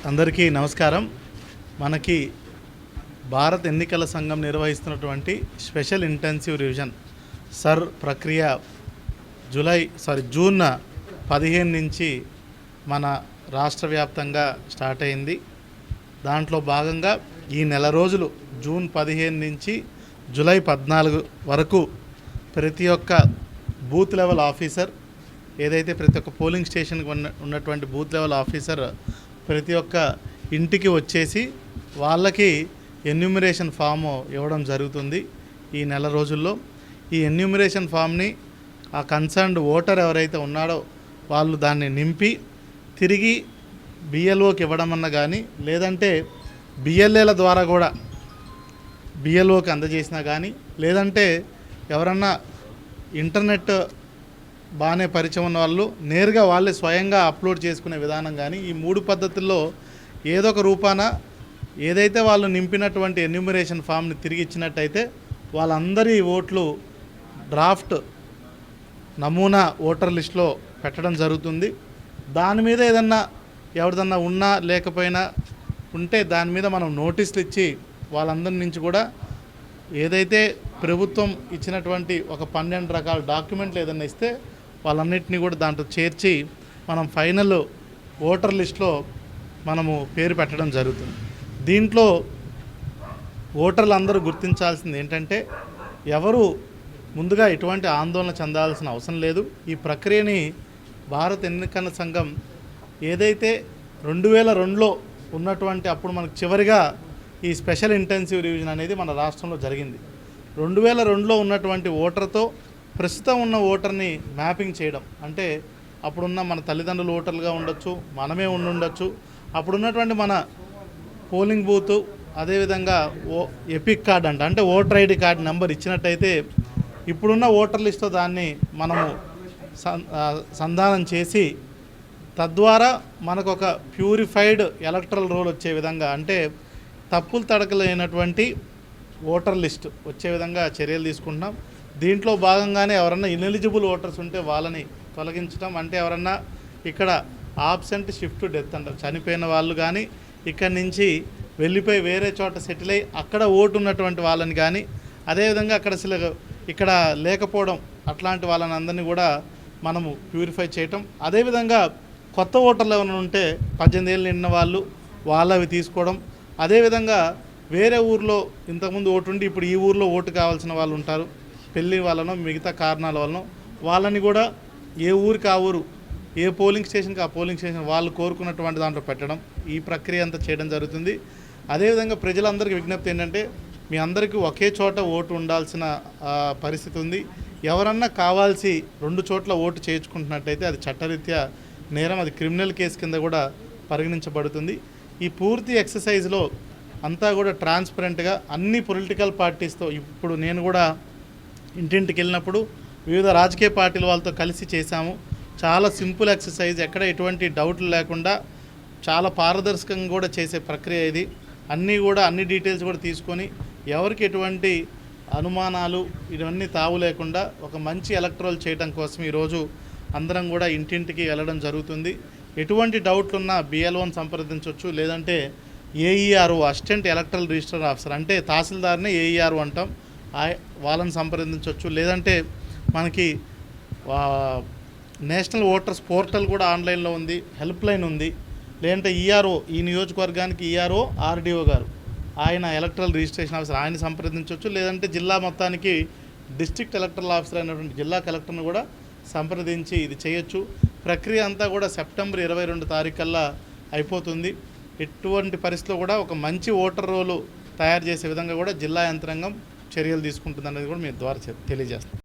అందరికీ నమస్కారం. మనకి భారత ఎన్నికల సంఘం నిర్వహిస్తున్నటువంటి స్పెషల్ ఇంటెన్సివ్ రివిజన్ సర్ ప్రక్రియ జూన్ 15 నుంచి మన రాష్ట్ర వ్యాప్తంగా స్టార్ట్ అయింది. దాంట్లో భాగంగా ఈ నెల రోజులు జూన్ 15 నుంచి జూలై 14 వరకు ప్రతి ఒక్క బూత్ లెవెల్ ఆఫీసర్ ఏదైతే ప్రతి ఒక్క పోలింగ్ స్టేషన్కి ఉన్నటువంటి బూత్ లెవెల్ ఆఫీసర్ ప్రతి ఒక్క ఇంటికి వచ్చేసి వాళ్ళకి ఎన్యూమరేషన్ ఫామ్ ఇవ్వడం జరుగుతుంది. ఈ నెల రోజుల్లో ఈ ఎన్యూమరేషన్ ఫామ్ని ఆ కన్సర్న్డ్ ఓటర్ ఎవరైతే ఉన్నాడో వాళ్ళు దాన్ని నింపి తిరిగి బిఎల్ఓకి ఇవ్వడం అన్న కానీ లేదంటే బిఎల్ఏల ద్వారా కూడా బిఎల్ఓకి అందజేసినా కానీ లేదంటే ఎవరన్నా ఇంటర్నెట్ బాగానే పరిచయం ఉన్న వాళ్ళు నేరుగా వాళ్ళే స్వయంగా అప్లోడ్ చేసుకునే విధానం కానీ ఈ 3 పద్ధతుల్లో ఏదో ఒక రూపాన ఏదైతే వాళ్ళు నింపినటువంటి ఎన్యూమరేషన్ ఫామ్ని తిరిగి ఇచ్చినట్టయితే వాళ్ళందరి ఓట్లు డ్రాఫ్ట్ నమూనా ఓటర్ లిస్టులో పెట్టడం జరుగుతుంది. దాని మీద ఏదన్నా ఎవరిదన్నా ఉన్నా లేకపోయినా ఉంటే దాని మీద మనం నోటీసులు ఇచ్చి వాళ్ళందరి నుంచి కూడా ఏదైతే ప్రభుత్వం ఇచ్చినటువంటి ఒక 12 రకాల డాక్యుమెంట్లు ఏదన్నా ఇస్తే వాళ్ళన్నింటినీ కూడా దాంట్లో చేర్చి మనం ఫైనల్ ఓటర్ లిస్టులో మనము పేరు పెట్టడం జరుగుతుంది. దీంట్లో ఓటర్లు అందరూ గుర్తించాల్సింది ఏంటంటే ఎవరు ముందుగా ఎటువంటి ఆందోళన చెందాల్సిన అవసరం లేదు. ఈ ప్రక్రియని భారత ఎన్నికల సంఘం ఏదైతే 2002లో ఉన్నటువంటి అప్పుడు మనకు చివరిగా ఈ స్పెషల్ ఇంటెన్సివ్ రివిజన్ అనేది మన రాష్ట్రంలో జరిగింది. 2002లో ఉన్నటువంటి ఓటర్తో ప్రస్తుతం ఉన్న ఓటర్ని మ్యాపింగ్ చేయడం అంటే అప్పుడున్న మన తల్లిదండ్రులు ఓటర్లుగా ఉండొచ్చు, మనమే ఉండొచ్చు. అప్పుడున్నటువంటి మన పోలింగ్ బూత్ అదేవిధంగా ఎపిక్ కార్డ్ అంటే ఓటర్ ఐడి కార్డ్ నెంబర్ ఇచ్చినట్టయితే ఇప్పుడున్న ఓటర్ లిస్టుతో దాన్ని మనము సంధానం చేసి తద్వారా మనకు ఒక ప్యూరిఫైడ్ ఎలక్టరల్ రోల్ వచ్చే విధంగా అంటే తప్పులు తడకలేనటువంటి ఓటర్ లిస్ట్ వచ్చే విధంగా చర్యలు తీసుకుంటున్నాం. దీంట్లో భాగంగానే ఎవరన్నా ఇన్ఎలిజిబుల్ ఓటర్స్ ఉంటే వాళ్ళని తొలగించడం అంటే ఎవరన్నా ఇక్కడ ఆబ్సెంట్ షిఫ్ట్ డెత్ అంటారు చనిపోయిన వాళ్ళు కానీ ఇక్కడి నుంచి వెళ్ళిపోయి వేరే చోట సెటిల్ అయ్యి అక్కడ ఓటు ఉన్నటువంటి వాళ్ళని కానీ అదేవిధంగా అక్కడ అసలు ఇక్కడ లేకపోవడం అట్లాంటి వాళ్ళని అందరినీ కూడా మనము ప్యూరిఫై చేయటం. అదేవిధంగా కొత్త ఓటర్లు ఎవరైనా ఉంటే 18 ఏళ్ళు నిండిన వాళ్ళు వాళ్ళవి తీసుకోవడం. అదేవిధంగా వేరే ఊర్లో ఇంతకుముందు ఓటు ఉండి ఇప్పుడు ఈ ఊర్లో ఓటు కావాల్సిన వాళ్ళు ఉంటారు పెళ్ళి వాళ్ళనో మిగతా కారణాల వలన వాళ్ళని కూడా ఏ ఊరికి ఆ ఊరు ఏ పోలింగ్ స్టేషన్కి ఆ పోలింగ్ స్టేషన్ వాళ్ళు కోరుకున్నటువంటి దాంట్లో పెట్టడం ఈ ప్రక్రియ అంతా చేయడం జరుగుతుంది. అదేవిధంగా ప్రజలందరికీ విజ్ఞప్తి ఏంటంటే మీ అందరికీ ఒకే చోట ఓటు ఉండాల్సిన పరిస్థితి ఉంది. ఎవరన్నా కావాల్సి 2 చోట్ల ఓటు చేయించుకుంటున్నట్టయితే అది చట్టరీత్యా నేరం, అది క్రిమినల్ కేసు కింద కూడా పరిగణించబడుతుంది. ఈ పూర్తి ఎక్సర్సైజ్లో అంతా కూడా ట్రాన్స్పరెంట్గా అన్ని పొలిటికల్ పార్టీస్తో ఇప్పుడు నేను కూడా ఇంటింటికి వెళ్ళినప్పుడు వివిధ రాజకీయ పార్టీల వాళ్ళతో కలిసి చేశాము. చాలా సింపుల్ ఎక్సర్సైజ్, ఎక్కడ ఎటువంటి డౌట్లు లేకుండా చాలా పారదర్శకంగా కూడా చేసే ప్రక్రియ ఇది. అన్ని డీటెయిల్స్ కూడా తీసుకొని ఎవరికి ఎటువంటి అనుమానాలు ఇవన్నీ తావు లేకుండా ఒక మంచి ఎలక్టరల్ చేయడం కోసం ఈరోజు అందరం కూడా ఇంటింటికి వెళ్ళడం జరుగుతుంది. ఎటువంటి డౌట్లు ఉన్నా బిఎల్ఓని సంప్రదించవచ్చు, లేదంటే AERO assistant electoral register officer అంటే తహసీల్దార్నే ఏఈఆర్ఓ అంటాం, వాళ్ళని సంప్రదించవచ్చు. లేదంటే మనకి నేషనల్ ఓటర్స్ పోర్టల్ కూడా ఆన్లైన్లో ఉంది, హెల్ప్ లైన్ ఉంది. లేదంటే ఈఆర్ఓ ఈ నియోజకవర్గానికి ఈఆర్ఓ ఆర్డీఓ గారు ఆయన ఎలక్టరల్ రిజిస్ట్రేషన్ ఆఫీసర్ ఆయన సంప్రదించవచ్చు. లేదంటే జిల్లా మొత్తానికి డిస్ట్రిక్ట్ ఎలక్టరల్ ఆఫీసర్ అయినటువంటి జిల్లా కలెక్టర్ను కూడా సంప్రదించి ఇది చేయొచ్చు. ప్రక్రియ అంతా కూడా సెప్టెంబర్ 22 తారీఖు కల్లా అయిపోతుంది. ఎటువంటి పరిస్థితిలో కూడా ఒక మంచి ఓటర్ రోలు తయారు చేసే విధంగా కూడా జిల్లా యంత్రాంగం చర్యలు తీసుకుంటుంది అనేది కూడా మీ ద్వారా తెలియజేస్తాం.